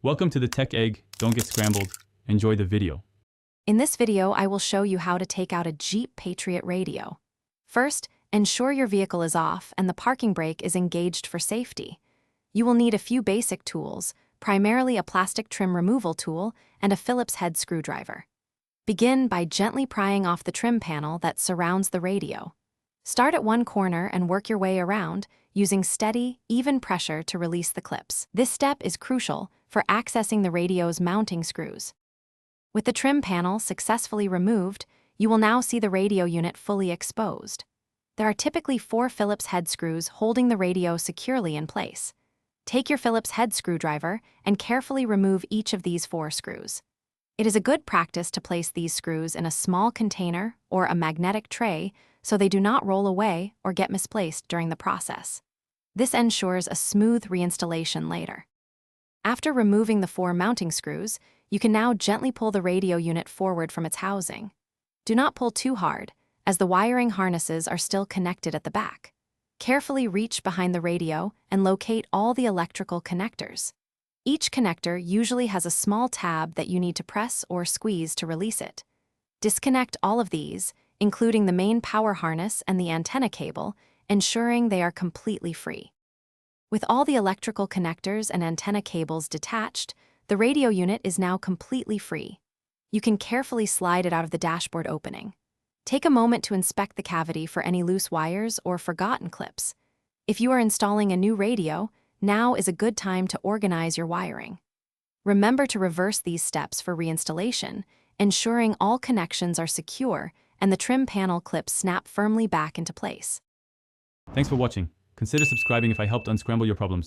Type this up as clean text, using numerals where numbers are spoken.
Welcome to the Tech Egg. Don't get scrambled. Enjoy the video. In this video, I will show you how to take out a Jeep Patriot radio. First, ensure your vehicle is off and the parking brake is engaged for safety. You will need a few basic tools, primarily a plastic trim removal tool and a Phillips head screwdriver. Begin by gently prying off the trim panel that surrounds the radio. Start at one corner and work your way around, using steady, even pressure to release the clips. This step is crucial for accessing the radio's mounting screws. With the trim panel successfully removed, you will now see the radio unit fully exposed. There are typically 4 Phillips head screws holding the radio securely in place. Take your Phillips head screwdriver and carefully remove each of these 4 screws. It is a good practice to place these screws in a small container or a magnetic tray so they do not roll away or get misplaced during the process. This ensures a smooth reinstallation later. After removing the 4 mounting screws, you can now gently pull the radio unit forward from its housing. Do not pull too hard, as the wiring harnesses are still connected at the back. Carefully reach behind the radio and locate all the electrical connectors. Each connector usually has a small tab that you need to press or squeeze to release it. Disconnect all of these, including the main power harness and the antenna cable, ensuring they are completely free. With all the electrical connectors and antenna cables detached, the radio unit is now completely free. You can carefully slide it out of the dashboard opening. Take a moment to inspect the cavity for any loose wires or forgotten clips. If you are installing a new radio, now is a good time to organize your wiring. Remember to reverse these steps for reinstallation, ensuring all connections are secure and the trim panel clips snap firmly back into place. Thanks for watching. Consider subscribing if I helped unscramble your problems.